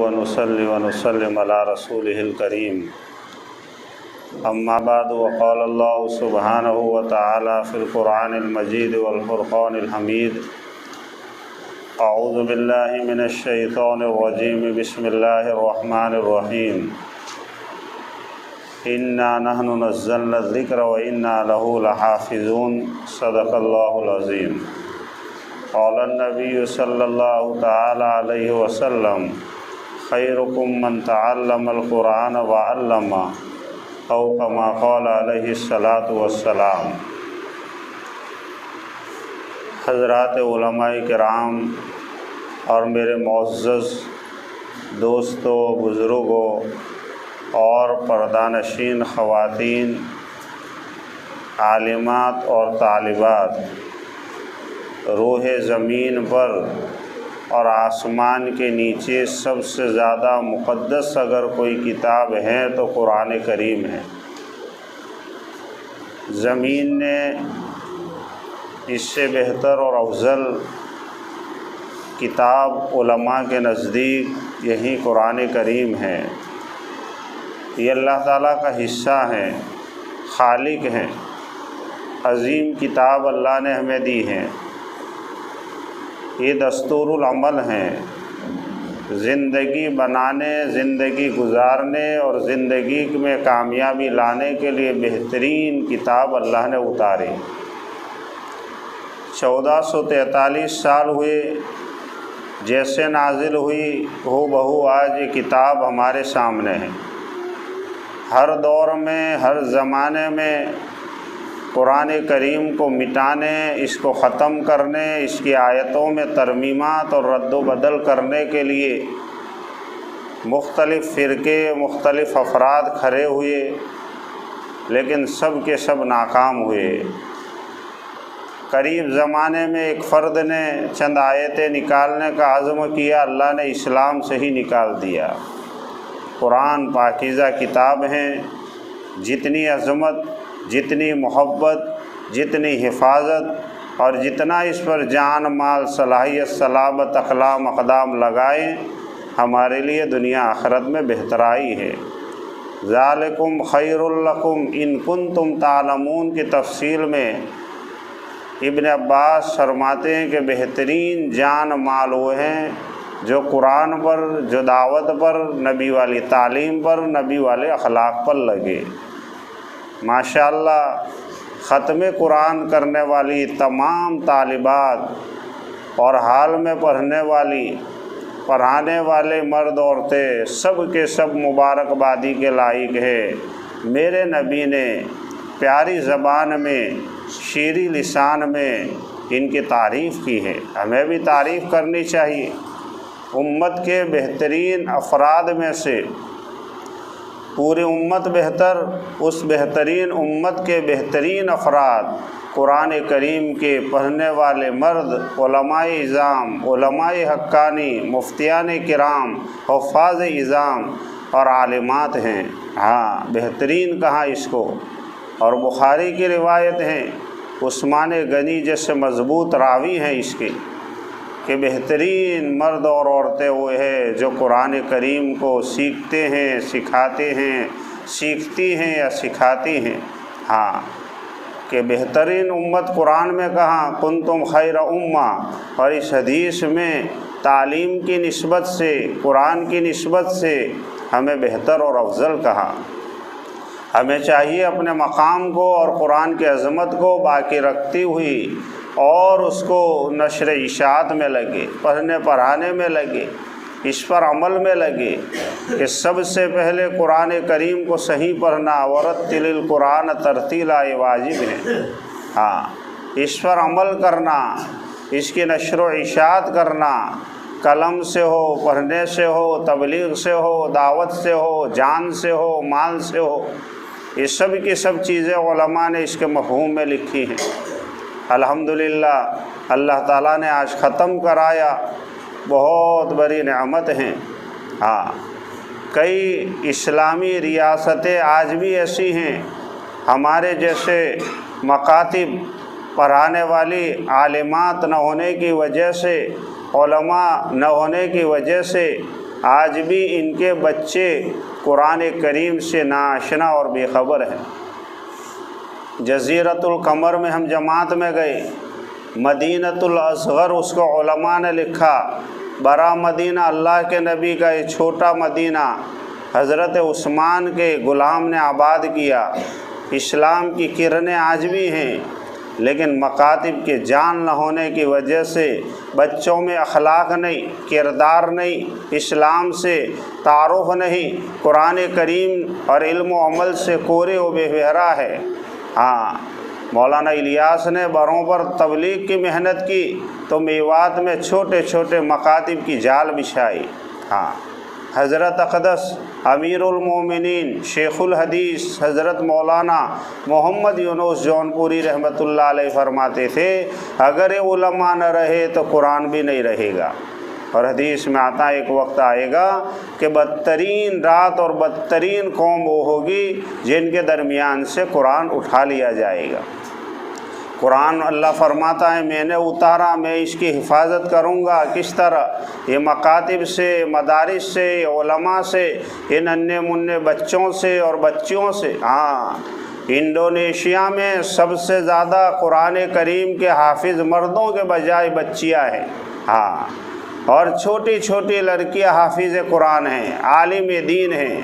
ونصلي ونسلم على رسوله الكريم أما بعد وقال الله سبحانه وتعالى في القرآن المجيد والفرقان الحميد أعوذ بالله من الشيطان الرجيم بسم الله الرحمن الرحيم إنا نحن نزلنا الذكر وإنا له لحافظون صدق الله العظيم قال النبي صلى الله تعالى عليه وسلم خيركم من تعلم القرآن وعلمه أو كما قال عليه الصلاة والسلام۔ حضرات علماء کرام اور میرے معزز دوستوں، بزرگوں اور پردہ نشین خواتین، عالمات اور طالبات، روح زمین پر اور آسمان کے نیچے سب سے زیادہ مقدس اگر کوئی کتاب ہے تو قرآن کریم ہے۔ زمین نے اس سے بہتر اور افضل کتاب علماء کے نزدیک یہی قرآن کریم ہے۔ یہ اللہ تعالیٰ کا حصہ ہے، خالق ہے، عظیم کتاب اللہ نے ہمیں دی ہے۔ یہ دستور العمل ہیں، زندگی بنانے، زندگی گزارنے اور زندگی میں کامیابی لانے کے لیے بہترین کتاب اللہ نے اتاری۔ 1443 سال ہوئے جیسے نازل ہوئی، ہو بہو آج یہ کتاب ہمارے سامنے ہے۔ ہر دور میں، ہر زمانے میں قرآن کریم کو مٹانے، اس کو ختم کرنے، اس کی آیتوں میں ترمیمات اور رد و بدل کرنے کے لیے مختلف فرقے، مختلف افراد کھڑے ہوئے، لیکن سب کے سب ناکام ہوئے۔ قریب زمانے میں ایک فرد نے چند آیتیں نکالنے کا عزم کیا، اللہ نے اسلام سے ہی نکال دیا۔ قرآن پاکیزہ کتاب ہیں، جتنی عظمت، جتنی محبت، جتنی حفاظت اور جتنا اس پر جان مال، صلاحیت، صلابت، اقلام اقدام لگائیں، ہمارے لیے دنیا آخرت میں بہترائی ہے۔ ذالکم خیر لکم ان کنتم تعلمون کی تفصیل میں ابن عباس فرماتے ہیں کہ بہترین جان مال وہ ہیں جو قرآن پر، جو دعوت پر، نبی والی تعلیم پر، نبی والے اخلاق پر لگے۔ ماشاءاللہ ختم قرآن کرنے والی تمام طالبات اور حال میں پڑھنے والی، پڑھانے والے مرد عورتیں، سب کے سب مبارکبادی کے لائق ہے۔ میرے نبی نے پیاری زبان میں، شیریں لسان میں ان کی تعریف کی ہے، ہمیں بھی تعریف کرنی چاہیے۔ امت کے بہترین افراد میں سے پوری امت بہتر، اس بہترین امت کے بہترین افراد قرآن کریم کے پڑھنے والے مرد، علماء اعظام، علماء حقانی، مفتیان کرام، حفاظ اعظام اور عالمات ہیں۔ ہاں، بہترین کہاں اس کو؟ اور بخاری کی روایت ہیں، عثمان غنی جیسے مضبوط راوی ہیں اس کے، کہ بہترین مرد اور عورتیں وہ ہیں جو قرآن کریم کو سیکھتے ہیں، سکھاتے ہیں، سیکھتی ہیں یا سکھاتی ہیں۔ ہاں، کہ بہترین امت قرآن میں کہاں کنتم خیر امہ، اور اس حدیث میں تعلیم کی نسبت سے، قرآن کی نسبت سے ہمیں بہتر اور افضل کہا۔ ہمیں چاہیے اپنے مقام کو اور قرآن کی عظمت کو باقی رکھتی ہوئی اور اس کو نشر اشاعت میں لگے، پڑھنے پڑھانے میں لگے، اس پر عمل میں لگے کہ سب سے پہلے قرآن کریم کو صحیح پڑھنا، ورتل القرآن ترتیلا، یہ واجب ہے۔ ہاں، اس پر عمل کرنا، اس کی نشر و اشاعت کرنا، قلم سے ہو، پڑھنے سے ہو، تبلیغ سے ہو، دعوت سے ہو، جان سے ہو، مال سے ہو، یہ سب کی سب چیزیں علماء نے اس کے مفہوم میں لکھی ہیں۔ الحمدللہ اللہ تعالیٰ نے آج ختم کرایا، بہت بڑی نعمت ہیں۔ ہاں، کئی اسلامی ریاستیں آج بھی ایسی ہیں، ہمارے جیسے مکاتب پڑھانے والی عالمات نہ ہونے کی وجہ سے، علماء نہ ہونے کی وجہ سے آج بھی ان کے بچے قرآن کریم سے ناآشنا اور بے خبر ہیں۔ جزیرۃ القمر میں ہم جماعت میں گئے، مدینۃ الاصغر اس کو علماء نے لکھا، بڑا مدینہ اللہ کے نبی کا یہ چھوٹا مدینہ حضرت عثمان کے غلام نے آباد کیا۔ اسلام کی کرنیں آج بھی ہیں، لیکن مکاتب کے جان نہ ہونے کی وجہ سے بچوں میں اخلاق نہیں، کردار نہیں، اسلام سے تعارف نہیں، قرآن کریم اور علم و عمل سے کورے و بے بہرا ہے۔ ہاں، مولانا الیاس نے بروں پر تبلیغ کی محنت کی تو میوات میں چھوٹے چھوٹے مکاتب کی جال بچھائی۔ ہاں، حضرت اقدس امیر المومنین شیخ الحدیث حضرت مولانا محمد یونس جونپوری رحمۃ اللہ علیہ فرماتے تھے، اگر علماء نہ رہے تو قرآن بھی نہیں رہے گا۔ اور حدیث میں آتا ایک وقت آئے گا کہ بدترین رات اور بدترین قوم وہ ہوگی جن کے درمیان سے قرآن اٹھا لیا جائے گا۔ قرآن اللہ فرماتا ہے میں نے اتارا، میں اس کی حفاظت کروں گا۔ کس طرح؟ یہ مکاتب سے، مدارس سے، علماء سے، ان ننھے منھے بچوں سے اور بچیوں سے۔ ہاں، انڈونیشیا میں سب سے زیادہ قرآن کریم کے حافظ مردوں کے بجائے بچیاں ہیں۔ ہاں، اور چھوٹی چھوٹی لڑکیاں حافظ قرآن ہیں، عالم دین ہیں۔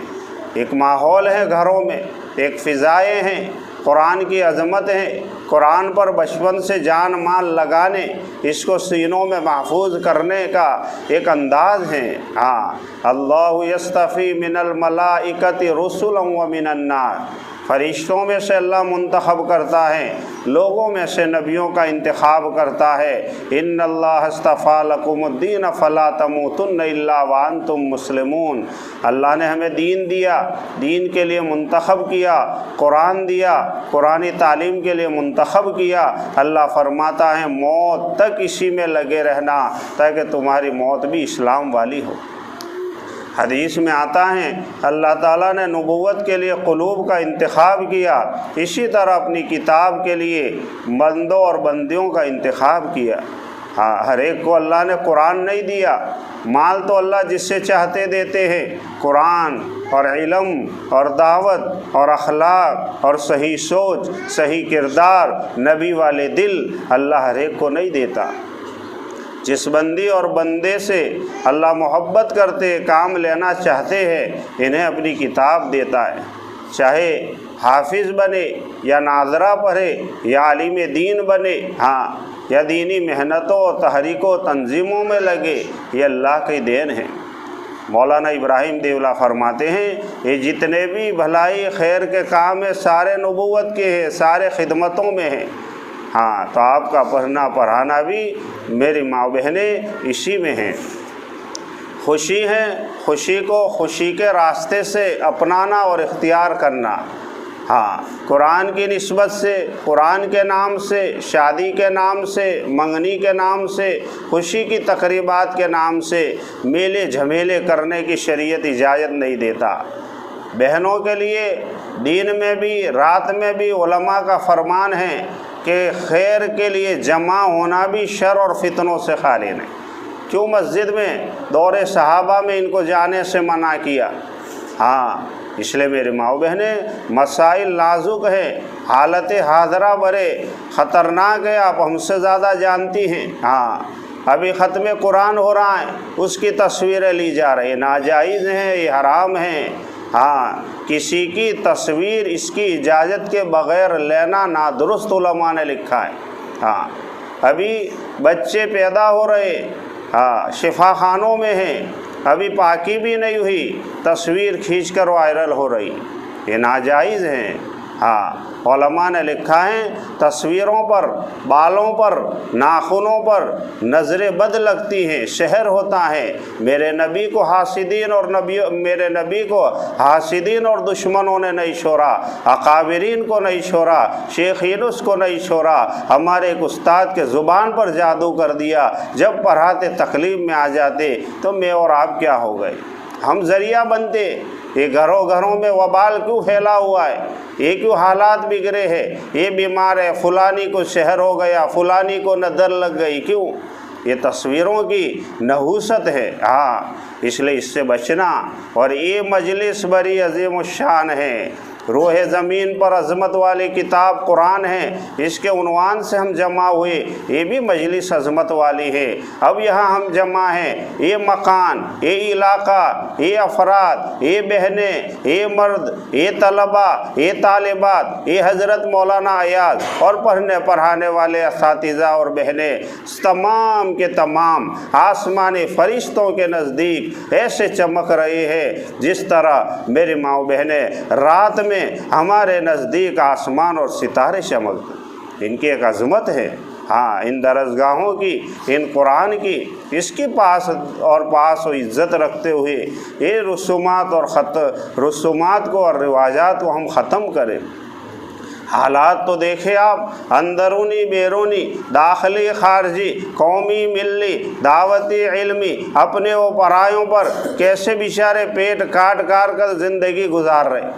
ایک ماحول ہے گھروں میں، ایک فضائیں ہیں، قرآن کی عظمت ہے، قرآن پر بچپن سے جان مال لگانے، اس کو سینوں میں محفوظ کرنے کا ایک انداز ہے۔ ہاں، اللہ یصطفی من الملائکۃ رسلا ومن الناس، فرشتوں میں سے اللہ منتخب کرتا ہے، لوگوں میں سے نبیوں کا انتخاب کرتا ہے۔ ان اللہ اصطفیٰ لکم الدین فلا تموتن الا وانتم مسلمون، اللہ نے ہمیں دین دیا، دین کے لیے منتخب کیا، قرآن دیا، قرآنی تعلیم کے لیے منتخب کیا۔ اللہ فرماتا ہے موت تک اسی میں لگے رہنا تاکہ تمہاری موت بھی اسلام والی ہو۔ حدیث میں آتا ہے اللہ تعالیٰ نے نبوت کے لیے قلوب کا انتخاب کیا، اسی طرح اپنی کتاب کے لیے بندوں اور بندیوں کا انتخاب کیا۔ ہاں، ہر ایک کو اللہ نے قرآن نہیں دیا، مال تو اللہ جس سے چاہتے دیتے ہیں، قرآن اور علم اور دعوت اور اخلاق اور صحیح سوچ، صحیح کردار، نبی والے دل اللہ ہر ایک کو نہیں دیتا۔ جس بندی اور بندے سے اللہ محبت کرتے، کام لینا چاہتے ہیں، انہیں اپنی کتاب دیتا ہے، چاہے حافظ بنے یا ناظرہ پڑھے یا عالم دین بنے، ہاں، یا دینی محنتوں اور تحریکوں تنظیموں میں لگے، یہ اللہ کی دین ہے۔ مولانا ابراہیم دیولہ فرماتے ہیں یہ جتنے بھی بھلائی خیر کے کام ہیں سارے نبوت کے ہیں، سارے خدمتوں میں ہیں۔ ہاں، تو آپ کا پڑھنا پڑھانا بھی میری ماں بہنیں اسی میں ہیں۔ خوشی ہے، خوشی کو خوشی کے راستے سے اپنانا اور اختیار کرنا۔ ہاں، قرآن کی نسبت سے، قرآن کے نام سے، شادی کے نام سے، منگنی کے نام سے، خوشی کی تقریبات کے نام سے میلے جھمیلے کرنے کی شریعت اجازت نہیں دیتا۔ بہنوں کے لیے دین میں بھی، رات میں بھی علماء کا فرمان ہے کہ خیر کے لیے جمع ہونا بھی شر اور فتنوں سے خالی نہیں۔ کیوں مسجد میں دور صحابہ میں ان کو جانے سے منع کیا؟ ہاں، اس لیے میرے ماں بہنیں مسائل نازک ہیں، حالت حاضرہ بڑے خطرناک ہے، آپ ہم سے زیادہ جانتی ہیں۔ ہاں، ابھی ختم قرآن ہو رہا ہے، اس کی تصویریں لی جا رہی ہیں، ناجائز ہیں، یہ حرام ہیں۔ ہاں، کسی کی تصویر اس کی اجازت کے بغیر لینا نادرست علماء نے لکھا ہے۔ ہاں، ابھی بچے پیدا ہو رہے، ہاں، شفا خانوں میں ہیں، ابھی پاکی بھی نہیں ہوئی، تصویر کھینچ کر وائرل ہو رہی، یہ ناجائز ہیں۔ ہاں، علماء نے لکھا ہے تصویروں پر، بالوں پر، ناخنوں پر نظر بد لگتی ہیں، شہر ہوتا ہے۔ میرے نبی کو حاسدین اور میرے نبی کو حاسدین اور دشمنوں نے نہیں چھوڑا، اکابرین کو نہیں چھوڑا، شیخ یونس کو نہیں چھوڑا، ہمارے ایک استاد کے زبان پر جادو کر دیا، جب پڑھاتے تکلیف میں آ جاتے تو میں اور آپ کیا ہو گئے؟ ہم ذریعہ بنتے۔ یہ گھروں میں وبال کیوں پھیلا ہوا ہے؟ یہ کیوں حالات بگڑے ہیں؟ یہ بیمار ہے، فلانی کو شہر ہو گیا، فلانی کو نظر لگ گئی، کیوں؟ یہ تصویروں کی نحوست ہے، ہاں، اس لیے اس سے بچنا۔ اور یہ مجلس بڑی عظیم الشان ہے، روح زمین پر عظمت والی کتاب قرآن ہے، اس کے عنوان سے ہم جمع ہوئے، یہ بھی مجلس عظمت والی ہے۔ اب یہاں ہم جمع ہیں، یہ مکان، یہ علاقہ، یہ افراد، یہ بہنیں، یہ مرد، یہ طلباء، یہ طالبات، یہ حضرت مولانا ایاز اور پڑھانے والے اساتذہ اور بہنیں، تمام کے تمام آسمانی فرشتوں کے نزدیک ایسے چمک رہے ہیں جس طرح میری ماں بہنیں رات میں ہمارے نزدیک آسمان اور ستارے چمکتے۔ ان کی ایک عظمت ہے، ہاں، ان درسگاہوں کی، ان قرآن کی، اس کی پاس و عزت رکھتے ہوئے یہ رسومات کو اور رواجات کو ہم ختم کریں۔ حالات تو دیکھیں آپ، اندرونی بیرونی، داخلی خارجی، قومی ملی، دعوتی علمی، اپنے و پرایوں پر کیسے بیچارے پیٹ کاٹ کر زندگی گزار رہے۔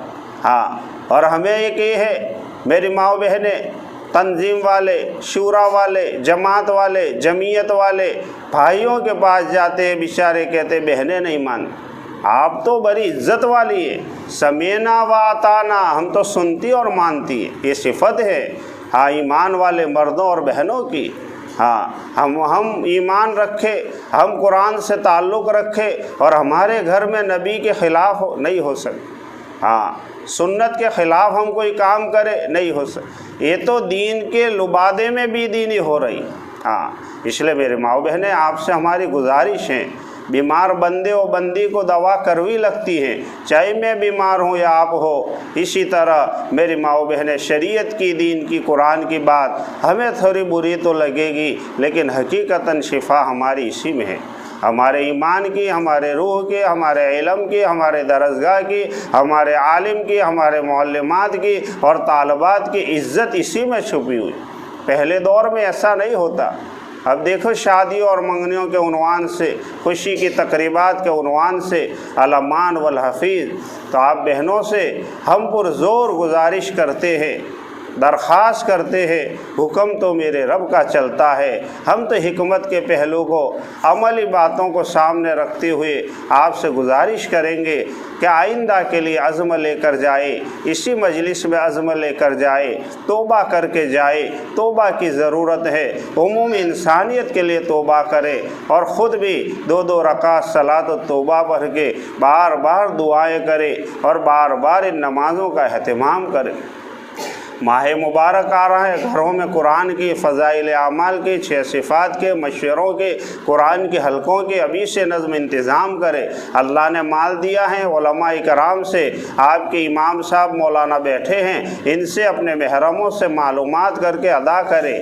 ہاں، اور ہمیں ایک یہ ہے میری ماں بہنیں، تنظیم والے، شورا والے، جماعت والے، جمعیت والے بھائیوں کے پاس جاتے ہیں، بیچارے کہتے بہنیں نہیں مانتے، آپ تو بڑی عزت والی ہے، سمینا و اطانا، ہم تو سنتی اور مانتی ہے، یہ صفت ہے ہاں ایمان والے مردوں اور بہنوں کی۔ ہاں، ہم ایمان رکھے، ہم قرآن سے تعلق رکھے اور ہمارے گھر میں نبی کے خلاف نہیں ہو سکتے، ہاں، سنت کے خلاف ہم کوئی کام کرے نہیں ہو سکتے، یہ تو دین کے لبادے میں بھی دینی ہو رہی۔ ہاں، اس لیے میرے ماؤ بہنیں آپ سے ہماری گزارش ہے، بیمار بندے و بندی کو دوا کروی لگتی ہے، چاہے میں بیمار ہوں یا آپ ہو۔ اسی طرح میری ماؤ بہنیں شریعت کی، دین کی، قرآن کی بات ہمیں تھوڑی بری تو لگے گی، لیکن حقیقتاً شفا ہماری اسی میں ہے، ہمارے ایمان کی، ہمارے روح کی، ہمارے علم کی، ہمارے درسگاہ کی، ہمارے عالم کی، ہمارے معلمات کی اور طالبات کی عزت اسی میں چھپی ہوئی۔ پہلے دور میں ایسا نہیں ہوتا۔ اب دیکھو شادیوں اور منگنیوں کے عنوان سے، خوشی کی تقریبات کے عنوان سے الامان والحفیظ، تو آپ بہنوں سے ہم پرزور گزارش کرتے ہیں، درخواست کرتے ہیں، حکم تو میرے رب کا چلتا ہے، ہم تو حکمت کے پہلو کو، عملی باتوں کو سامنے رکھتے ہوئے آپ سے گزارش کریں گے کہ آئندہ کے لیے عزم لے کر جائے، اسی مجلس میں عزم لے کر جائے، توبہ کر کے جائے، توبہ کی ضرورت ہے، عمومی انسانیت کے لیے توبہ کرے اور خود بھی 2 رکعت صلاۃ و توبہ پڑھ کے بار بار دعائیں کرے اور بار بار ان نمازوں کا اہتمام کرے۔ ماہ مبارک آ رہا ہے، گھروں میں قرآن کی، فضائل اعمال کی، 6 صفات کے، مشوروں کے، قرآن کے حلقوں کے ابھی سے نظم انتظام کرے۔ اللہ نے مال دیا ہے، علماء کرام سے، آپ کے امام صاحب مولانا بیٹھے ہیں، ان سے اپنے محرموں سے معلومات کر کے ادا کرے۔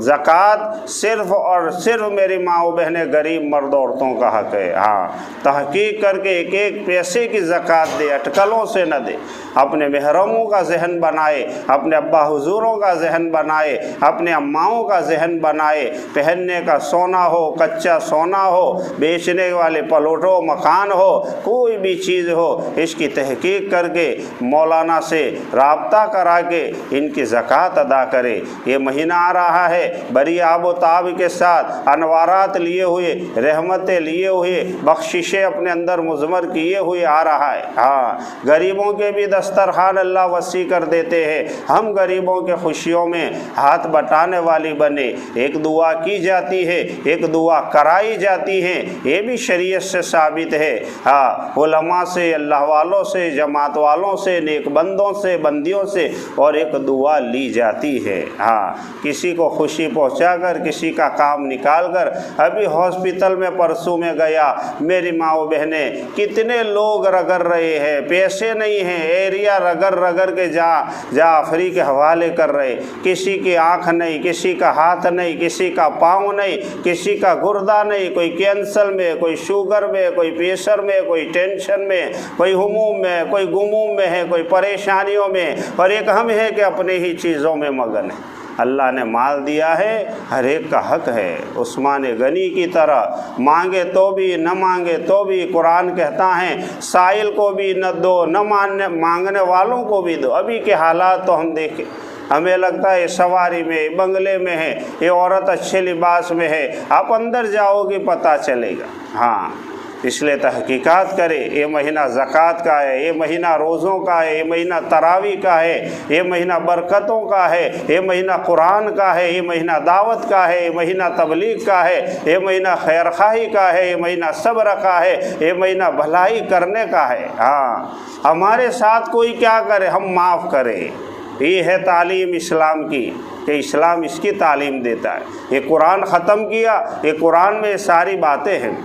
زکوٰۃ صرف اور صرف میری ماں و بہنیں غریب مرد عورتوں کا حق ہے، ہاں، تحقیق کر کے ایک ایک پیسے کی زکوٰۃ دے، اٹکلوں سے نہ دے، اپنے محرموں کا ذہن بنائے، اپنے ابا حضوروں کا ذہن بنائے، اپنے اماؤں کا ذہن بنائے، پہننے کا سونا ہو، کچا سونا ہو، بیچنے والے پلوٹو مکان ہو، کوئی بھی چیز ہو، اس کی تحقیق کر کے مولانا سے رابطہ کرا کے ان کی زکوٰۃ ادا کرے۔ یہ مہینہ آ رہا ہے بڑی آب و تاب کے ساتھ، انوارات لیے ہوئے، رحمتیں لیے ہوئے، بخششیں اپنے اندر مضمر کیے ہوئے آ رہا ہے۔ ہاں، غریبوں کے بھی دسترخوان اللہ وسیع کر دیتے ہیں، ہم غریبوں کے خوشیوں میں ہاتھ بٹانے والی بنے، ایک دعا کی جاتی ہے، ایک دعا کرائی جاتی ہے، یہ بھی شریعت سے ثابت ہے۔ ہاں، علماء سے، اللہ والوں سے، جماعت والوں سے، نیک بندوں سے، بندیوں سے، اور ایک دعا لی جاتی ہے۔ ہاں، کسی کو خوشی پہنچا کر، کسی کا کام نکال کر۔ ابھی ہاسپٹل میں پرسوں میں گیا، میری ماں و بہنیں کتنے لوگ رگڑ رہے ہیں، پیسے نہیں ہیں، ایریا رگڑ کے جا فری کے حوالے کر رہے، کسی کی آنکھ نہیں، کسی کا ہاتھ نہیں، کسی کا پاؤں نہیں، کسی کا گردہ نہیں، کوئی کینسر میں، کوئی شوگر میں، کوئی پریشر میں، کوئی ٹینشن میں، کوئی ہموم میں، کوئی غموم میں ہے، کوئی پریشانیوں میں، اور ایک ہم ہے کہ اپنے ہی چیزوں میں مگن ہے۔ اللہ نے مال دیا ہے، ہر ایک کا حق ہے، عثمان غنی کی طرح مانگے تو بھی، نہ مانگے تو بھی۔ قرآن کہتا ہے سائل کو بھی نہ دو، نہ مانگنے والوں کو بھی دو۔ ابھی کے حالات تو ہم دیکھیں، ہمیں لگتا ہے سواری میں، بنگلے میں ہے، یہ عورت اچھے لباس میں ہے، آپ اندر جاؤ گے پتہ چلے گا۔ ہاں، اس لیے تحقیقات کرے، یہ مہینہ زکوٰۃ کا ہے، یہ مہینہ روزوں کا ہے، یہ مہینہ تراویح کا ہے، یہ مہینہ برکتوں کا ہے، یہ مہینہ قرآن کا ہے، یہ مہینہ دعوت کا ہے، یہ مہینہ تبلیغ کا ہے، یہ مہینہ خیر خواہی کا ہے، یہ مہینہ صبر کا ہے، یہ مہینہ بھلائی کرنے کا ہے۔ ہاں، ہمارے ساتھ کوئی کیا کرے، ہم معاف کریں۔ یہ ہے تعلیم اسلام کی، کہ اسلام اس کی تعلیم دیتا ہے۔ یہ قرآن ختم کیا، یہ قرآن میں یہ ساری باتیں ہیں۔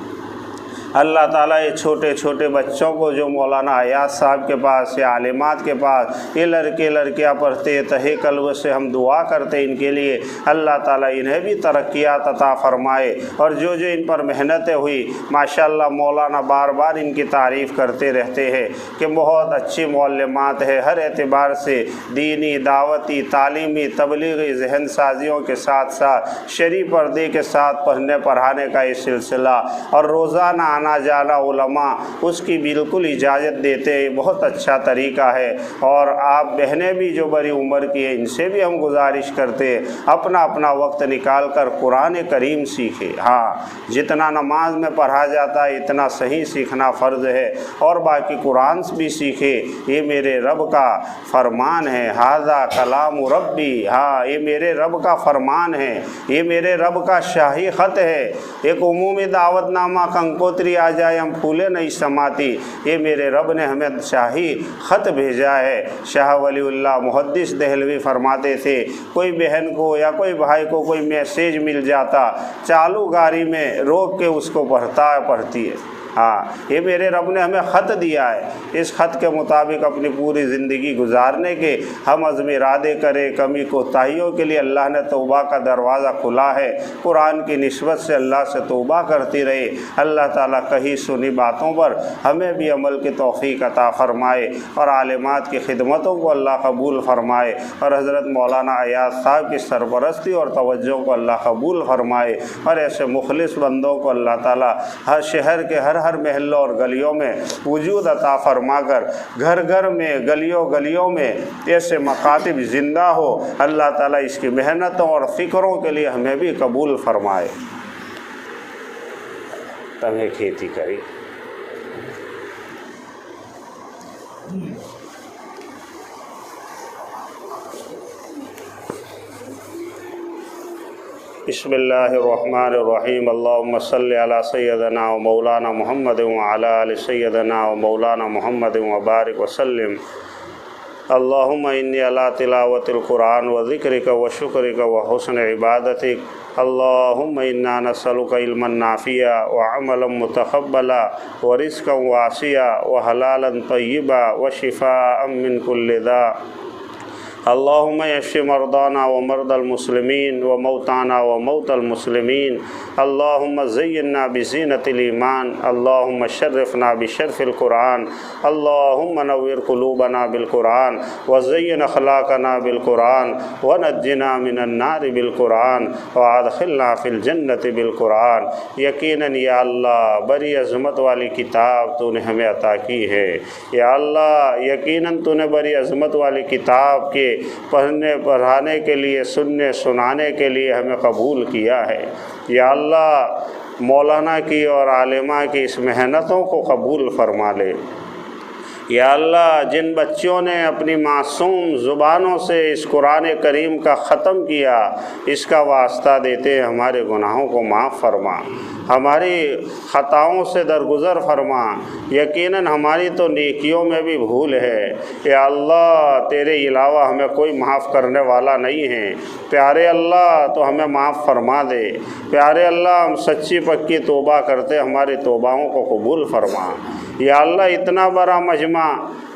اللہ تعالیٰ یہ چھوٹے چھوٹے بچوں کو جو مولانا ایاز صاحب کے پاس یا عالمات کے پاس یہ لڑکے لڑکیاں پڑھتے، تہے قلب سے ہم دعا کرتے ان کے لیے، اللہ تعالیٰ انہیں بھی ترقیات عطا فرمائے، اور جو ان پر محنتیں ہوئی ماشاءاللہ مولانا بار بار ان کی تعریف کرتے رہتے ہیں کہ بہت اچھی معلمات ہے، ہر اعتبار سے دینی، دعوتی، تعلیمی، تبلیغی ذہن سازیوں کے ساتھ ساتھ شرعی پردے کے ساتھ پڑھنے پڑھانے کا یہ سلسلہ، اور روزانہ آنا جانا علماء اس کی بالکل اجازت دیتے ہیں، بہت اچھا طریقہ ہے۔ اور آپ بہنیں بھی جو بڑی عمر کی ہیں ان سے بھی ہم گزارش کرتے ہیں اپنا اپنا وقت نکال کر قرآن کریم سیکھے۔ ہاں، جتنا نماز میں پڑھا جاتا ہے اتنا صحیح سیکھنا فرض ہے، اور باقی قرآن بھی سیکھے۔ یہ میرے رب کا فرمان ہے، ھذا کلام ربی، ہاں یہ میرے رب کا فرمان ہے، یہ میرے رب کا شاہی خط ہے۔ ایک عمومی دعوت نامہ کنکوتری آ جائے ہم پھولے نہیں سماتی، یہ میرے رب نے ہمیں شاہی خط بھیجا ہے۔ شاہ ولی اللہ محدث دہلوی فرماتے تھے کوئی بہن کو یا کوئی بھائی کو کوئی میسیج مل جاتا، چالو گاڑی میں روک کے اس کو پڑھتی ہے۔ ہاں، یہ میرے رب نے ہمیں خط دیا ہے، اس خط کے مطابق اپنی پوری زندگی گزارنے کے ہم عزم ارادے کریں۔ کمی کوتاہیوں کے لیے اللہ نے توبہ کا دروازہ کھلا ہے، قرآن کی نسبت سے اللہ سے توبہ کرتی رہے۔ اللہ تعالیٰ کہی سنی باتوں پر ہمیں بھی عمل کی توفیق عطا فرمائے، اور عالمات کی خدمتوں کو اللہ قبول فرمائے، اور حضرت مولانا ایاز صاحب کی سرپرستی اور توجہ کو اللہ قبول فرمائے، اور ایسے مخلص بندوں کو اللہ تعالیٰ ہر شہر کے ہر محلوں اور گلیوں میں وجود عطا فرما کر گھر گھر میں، گلیوں گلیوں میں ایسے مکاتب زندہ ہو۔ اللہ تعالیٰ اس کی محنتوں اور فکروں کے لیے ہمیں بھی قبول فرمائے۔ تمہیں کھیتی کری بسم اللہ الرحمن الرحیم، اللہم صلی علی سیدنا و مولانا محمد وعلی آل سیدنا و مولانا محمد وبارک وسلم۔ اللہم انی علی تلاوت القرآن و ذکرک و شکرک و حسن عبادتک۔ اللہم انا نسألک علما نافعا و عملا متقبلا و رزقا واسعا و حلالا طیبا و شفاء من کل داء۔ اللہم اشف مرضانا و مرضى المسلمین و موتانا و موتى المسلمین۔ اللہم زیننا بزینة الایمان، اللہم شرفنا بشرف القرآن، اللہم نور قلوبنا بالقرآن وزین اخلاقنا بالقرآن ونجنا من النار بالقرآن وادخلنا فی الجنت بالقرآن۔ یقیناً یا اللہ بڑی عظمت والی کتاب تو نے ہمیں عطا کی ہے۔ یا اللہ یقیناً تو نے بڑی عظمت والی کتاب کے پڑھنے پڑھانے کے لیے، سننے سنانے کے لیے ہمیں قبول کیا ہے۔ یا اللہ مولانا کی اور عالمہ کی اس محنتوں کو قبول فرما لے۔ یا اللہ جن بچوں نے اپنی معصوم زبانوں سے اس قرآن کریم کا ختم کیا، اس کا واسطہ دیتے ہیں ہمارے گناہوں کو معاف فرما، ہماری خطاؤں سے درگزر فرما۔ یقیناً ہماری تو نیکیوں میں بھی بھول ہے، یا اللہ تیرے علاوہ ہمیں کوئی معاف کرنے والا نہیں ہے۔ پیارے اللہ تو ہمیں معاف فرما دے۔ پیارے اللہ ہم سچی پکی توبہ کرتے، ہماری توباؤں کو قبول فرما۔ یا اللہ اتنا بڑا مجمع،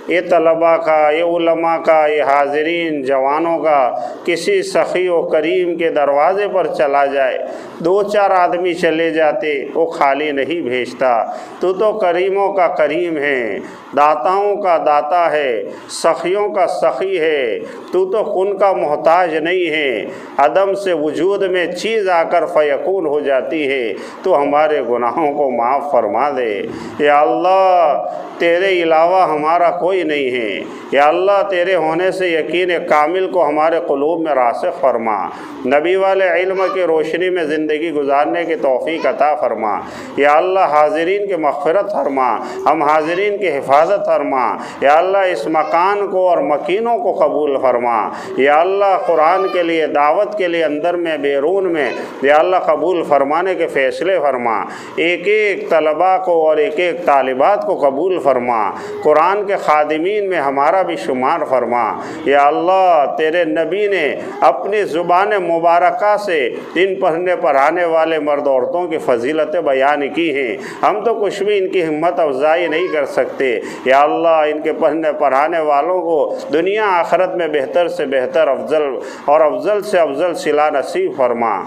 یہ طلباء کا، یہ علماء کا، یہ حاضرین جوانوں کا کسی سخی و کریم کے دروازے پر چلا جائے، دو چار آدمی چلے جاتے وہ خالی نہیں بھیجتا۔ تو کریموں کا کریم ہے، داتاؤں کا داتا ہے، سخیوں کا سخی ہے۔ تو کن کا محتاج نہیں ہے، عدم سے وجود میں چیز آ کر فیکون ہو جاتی ہے۔ تو ہمارے گناہوں کو معاف فرما دے یا اللہ، تیرے علاوہ ہمارا کوئی نہیں ہے۔ یا اللہ، تیرے ہونے سے یقین کامل کو ہمارے قلوب میں راسخ فرما، نبی والے علم کی روشنی میں زندگی گزارنے کی توفیق عطا فرما۔ یا اللہ، حاضرین کی مغفرت فرما، ہم حاضرین کی حفاظت فرما۔ یا اللہ، اس مکان کو اور مکینوں کو قبول فرما۔ یا اللہ، قرآن کے لیے، دعوت کے لیے اندر میں بیرون میں یا اللہ قبول فرمانے کے فیصلے فرما۔ ایک ایک طلباء کو اور ایک ایک طالبات کو قبول فرما، قرآن کے خادمین میں ہمارا بھی شمار فرما۔ یا اللہ، تیرے نبی نے اپنی زبان مبارکہ سے ان پڑھنے پڑھانے والے مرد عورتوں کی فضیلتیں بیان کی ہیں، ہم تو کچھ بھی ان کی ہمت افزائی نہیں کر سکتے۔ یا اللہ، ان کے پڑھنے پڑھانے والوں کو دنیا آخرت میں بہتر سے بہتر، افضل اور افضل سے افضل صلہ نصیب فرما۔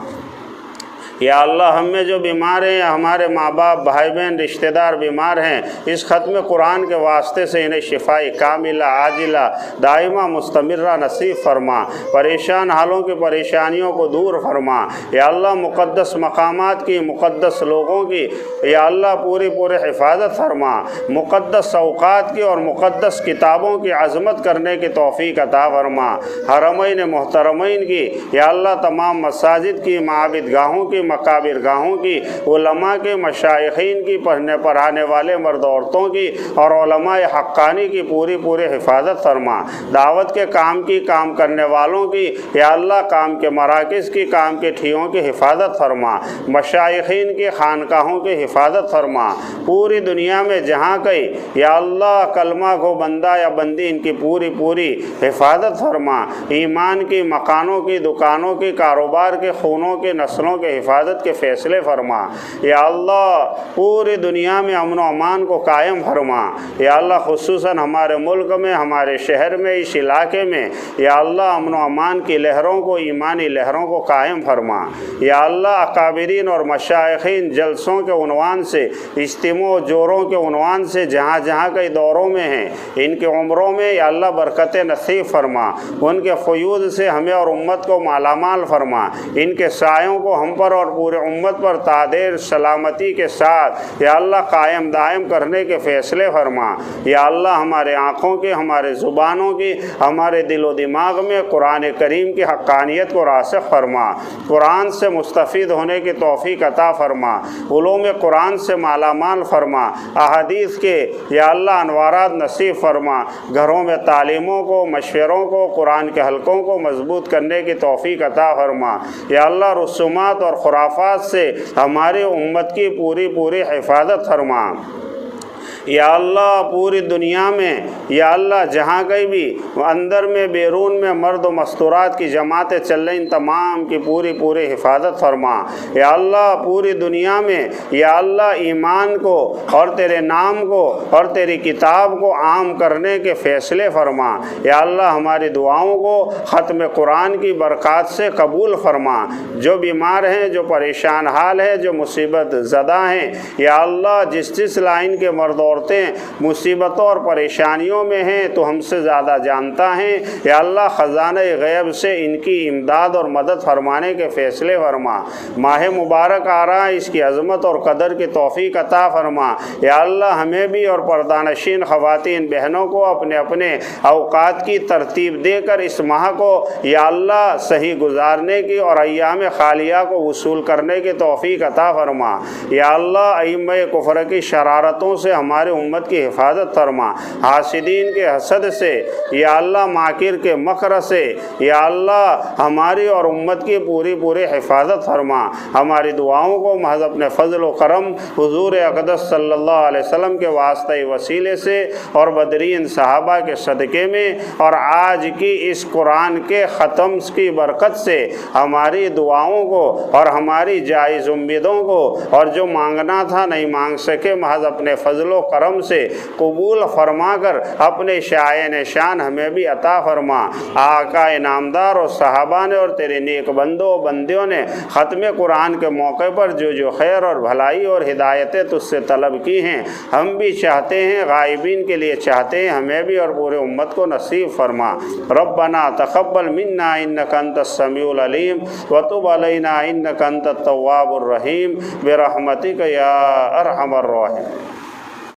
یا اللہ، ہم میں جو بیمار ہیں یا ہمارے ماں باپ، بھائی بہن، رشتہ دار بیمار ہیں، اس ختم قرآن کے واسطے سے انہیں شفائی کاملہ عاجلہ دائمہ مستمرہ نصیب فرما۔ پریشان حالوں کی پریشانیوں کو دور فرما۔ یا اللہ، مقدس مقامات کی، مقدس لوگوں کی یا اللہ پوری حفاظت فرما۔ مقدس اوقات کی اور مقدس کتابوں کی عظمت کرنے کی توفیق عطا فرما۔ حرمین محترمین کی یا اللہ تمام مساجد کی، معابد گاہوں کی، مقابر گاہوں کی، علماء کے، مشائخین کی، پڑھنے پڑھانے والے مرد عورتوں کی اور علماء حقانی کی پوری حفاظت فرما۔ دعوت کے کام کی، کام کرنے والوں کی یا اللہ کام کے مراکز کی، کام کے ٹھیوں کی حفاظت فرما۔ مشائخین کی خانقاہوں کی حفاظت فرما۔ پوری دنیا میں جہاں کہیں یا اللہ کلمہ کو بندہ یا بندی ان کی پوری حفاظت فرما۔ ایمان کی، مکانوں کی، دکانوں کی، کاروبار کے، خونوں کے، نسلوں کے حفاظت کے فیصلے فرما۔ یا اللہ، پوری دنیا میں امن و امان کو قائم فرما۔ یا اللہ، خصوصاً ہمارے ملک میں، ہمارے شہر میں، اس علاقے میں یا اللہ امن و امان کی لہروں کو، ایمانی لہروں کو قائم فرما۔ یا اللہ، اکابرین اور مشائخین جلسوں کے عنوان سے، اجتماع و جوروں کے عنوان سے جہاں جہاں کئی دوروں میں ہیں، ان کے عمروں میں یا اللہ برکت نصیب فرما۔ ان کے فیوض سے ہمیں اور امت کو مالا مال فرما۔ ان کے سایوں کو ہم پر اور پورے امت پر تعدیر سلامتی کے ساتھ یا اللہ قائم دائم کرنے کے فیصلے فرما۔ یا اللہ، ہمارے آنکھوں کے، ہمارے زبانوں کی، ہمارے دل و دماغ میں قرآن کریم کی حقانیت کو راسخ فرما۔ قرآن سے مستفید ہونے کی توفیق عطا فرما۔ علوم قرآن سے مالا مال فرما۔ احادیث کے یا اللہ انوارات نصیب فرما۔ گھروں میں تعلیموں کو، مشوروں کو، قرآن کے حلقوں کو مضبوط کرنے کی توفیق عطا فرما۔ یا اللہ، رسومات اور خرافات سے ہماری امت کی پوری حفاظت فرما۔ یا اللہ، پوری دنیا میں یا اللہ جہاں کہیں بھی اندر میں بیرون میں مرد و مستورات کی جماعتیں چل رہی، ان تمام کی پوری حفاظت فرما۔ یا اللہ، پوری دنیا میں یا اللہ ایمان کو اور تیرے نام کو اور تیری کتاب کو عام کرنے کے فیصلے فرما۔ یا اللہ، ہماری دعاؤں کو ختم قرآن کی برکات سے قبول فرما۔ جو بیمار ہیں، جو پریشان حال ہیں، جو مصیبت زدہ ہیں یا اللہ جس لائن کے مرد عورتیں مصیبتوں اور پریشانیوں میں ہیں تو ہم سے زیادہ جانتا ہے۔ یا اللہ، خزانہ غیب سے ان کی امداد اور مدد فرمانے کے فیصلے فرما۔ ماہ مبارک آ رہا ہے، اس کی عظمت اور قدر کی توفیق عطا فرما۔ یا اللہ، ہمیں بھی اور پردانشین خواتین بہنوں کو اپنے اپنے اوقات کی ترتیب دے کر اس ماہ کو یا اللہ صحیح گزارنے کی اور ایام خالیہ کو وصول کرنے کی توفیق عطا فرما۔ یا اللہ، ائمہ کفر کی شرارتوں سے ہمارے امت کی حفاظت فرما۔ حاسدین کے حسد سے یا اللہ ماکر کے مکر سے یا اللہ ہماری اور امت کی پوری حفاظت فرما۔ ہماری دعاؤں کو محض اپنے فضل و کرم حضور اقدس صلی اللہ علیہ وسلم کے واسطہ وسیلے سے اور بدرین صحابہ کے صدقے میں اور آج کی اس قرآن کے ختم کی برکت سے ہماری دعاؤں کو اور ہماری جائز امیدوں کو اور جو مانگنا تھا نہیں مانگ سکے، محض اپنے فضل و کرم سے قبول فرما کر اپنے شائن شان ہمیں بھی عطا فرما۔ آقا انعامدار اور صحابہ نے اور تیرے نیک بندوں و بندیوں نے ختم قرآن کے موقع پر جو خیر اور بھلائی اور ہدایتیں تجھ سے طلب کی ہیں، ہم بھی چاہتے ہیں، غائبین کے لیے چاہتے ہیں، ہمیں بھی اور پورے امت کو نصیب فرما۔ ربنا تقبل منا انک انت السمیع العلیم وتب علینا انک انت التواب الرحیم برحمتک یا ارحم الراحمین۔